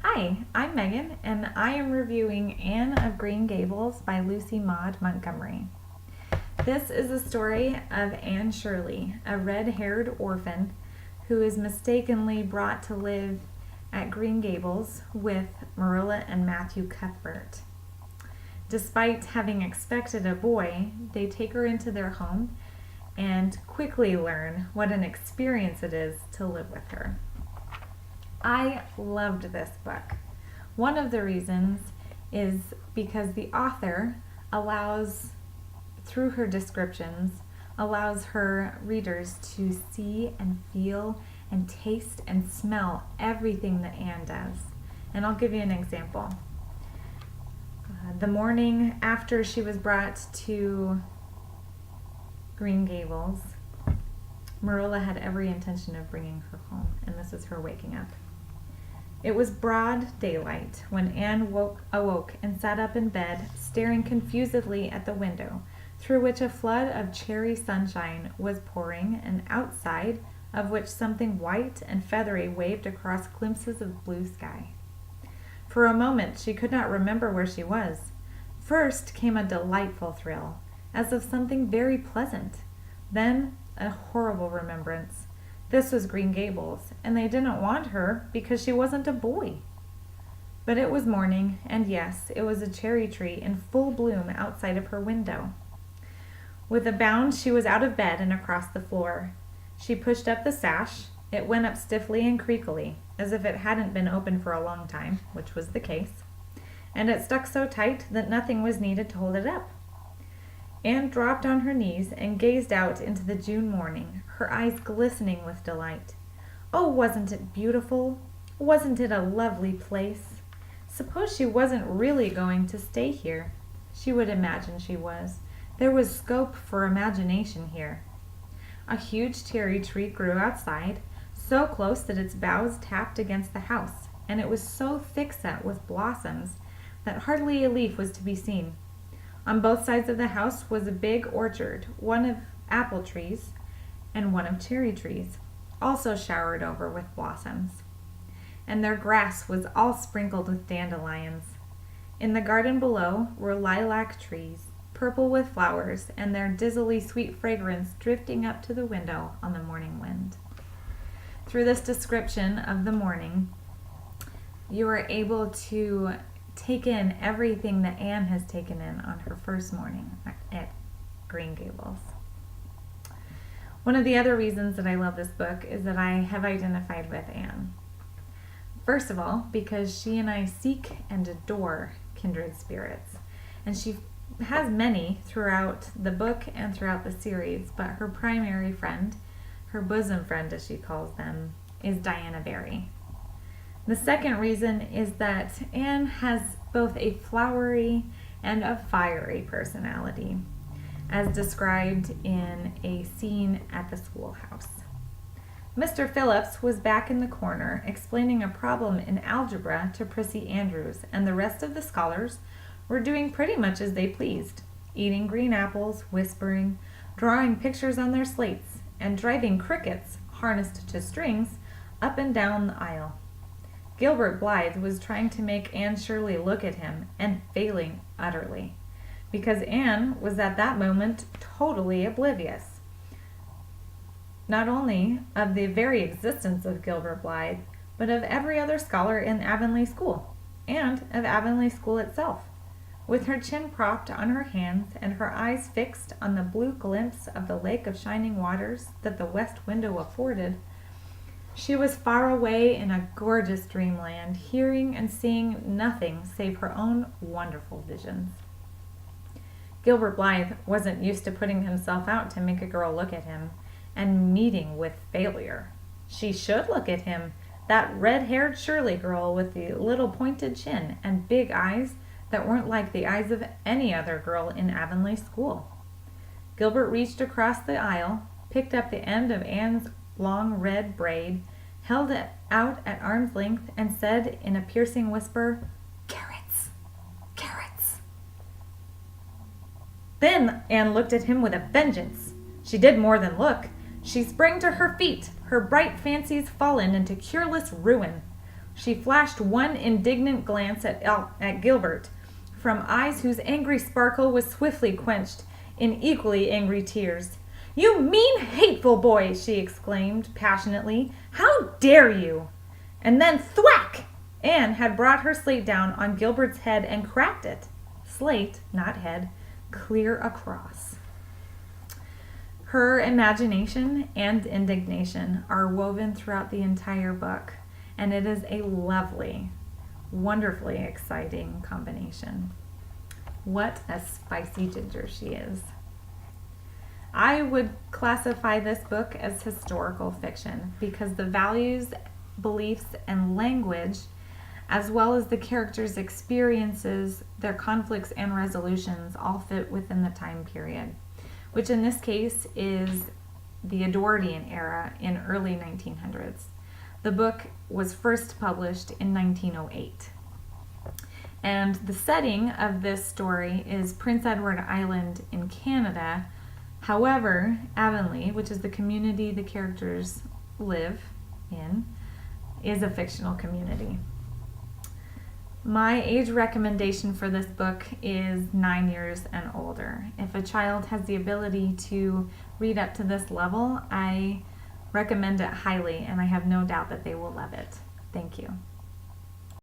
Hi, I'm Megan, and I am reviewing Anne of Green Gables by Lucy Maud Montgomery. This is a story of Anne Shirley, a red-haired orphan who is mistakenly brought to live at Green Gables with Marilla and Matthew Cuthbert. Despite having expected a boy, they take her into their home and quickly learn what an experience it is to live with her. I loved this book. One of the reasons is because the author through her descriptions, allows her readers to see and feel and taste and smell everything that Anne does. And I'll give you an example. The morning after she was brought to Green Gables, Marilla had every intention of bringing her home, and this is her waking up. It was broad daylight when Anne awoke and sat up in bed, staring confusedly at the window, through which a flood of cherry sunshine was pouring, and outside of which something white and feathery waved across glimpses of blue sky. For a moment she could not remember where she was. First came a delightful thrill, as of something very pleasant. Then a horrible remembrance. This was Green Gables, and they didn't want her because she wasn't a boy. But it was morning, and yes, it was a cherry tree in full bloom outside of her window. With a bound, she was out of bed and across the floor. She pushed up the sash. It went up stiffly and creakily, as if it hadn't been open for a long time, which was the case, and it stuck so tight that nothing was needed to hold it up. Anne dropped on her knees and gazed out into the June morning, her eyes glistening with delight. Oh, wasn't it beautiful? Wasn't it a lovely place? Suppose she wasn't really going to stay here. She would imagine she was. There was scope for imagination here. A huge cherry tree grew outside, so close that its boughs tapped against the house, and it was so thick-set with blossoms that hardly a leaf was to be seen. On both sides of the house was a big orchard, one of apple trees and one of cherry trees, also showered over with blossoms. And their grass was all sprinkled with dandelions. In the garden below were lilac trees, purple with flowers, and their dizzily sweet fragrance drifting up to the window on the morning wind. Through this description of the morning, you are able to take in everything that Anne has taken in on her first morning at Green Gables. One of the other reasons that I love this book is that I have identified with Anne. First of all, because she and I seek and adore kindred spirits. And she has many throughout the book and throughout the series, but her primary friend, her bosom friend as she calls them, is Diana Barry. The second reason is that Anne has both a flowery and a fiery personality, as described in a scene at the schoolhouse. Mr. Phillips was back in the corner explaining a problem in algebra to Prissy Andrews, and the rest of the scholars were doing pretty much as they pleased, eating green apples, whispering, drawing pictures on their slates, and driving crickets, harnessed to strings, up and down the aisle. Gilbert Blythe was trying to make Anne Shirley look at him, and failing utterly, because Anne was at that moment totally oblivious, not only of the very existence of Gilbert Blythe, but of every other scholar in Avonlea School, and of Avonlea School itself. With her chin propped on her hands and her eyes fixed on the blue glimpse of the lake of shining waters that the west window afforded, she was far away in a gorgeous dreamland, hearing and seeing nothing save her own wonderful visions. Gilbert Blythe wasn't used to putting himself out to make a girl look at him, and meeting with failure. She should look at him, that red-haired Shirley girl with the little pointed chin and big eyes that weren't like the eyes of any other girl in Avonlea School. Gilbert reached across the aisle, picked up the end of Anne's long red braid, held it out at arm's length, and said in a piercing whisper, "Carrots! Carrots!" Then Anne looked at him with a vengeance. She did more than look. She sprang to her feet, her bright fancies fallen into cureless ruin. She flashed one indignant glance at Gilbert, from eyes whose angry sparkle was swiftly quenched in equally angry tears. "You mean, hateful boy!" she exclaimed passionately. "How dare you!" And then thwack! Anne had brought her slate down on Gilbert's head and cracked it. Slate, not head, clear across. Her imagination and indignation are woven throughout the entire book, and it is a lovely, wonderfully exciting combination. What a spicy ginger she is. I would classify this book as historical fiction because the values, beliefs, and language, as well as the characters' experiences, their conflicts and resolutions, all fit within the time period, which in this case is the Edwardian era in early 1900s. The book was first published in 1908. And the setting of this story is Prince Edward Island in Canada. However, Avonlea, which is the community the characters live in, is a fictional community. My age recommendation for this book is 9 years and older. If a child has the ability to read up to this level, I recommend it highly, and I have no doubt that they will love it. Thank you.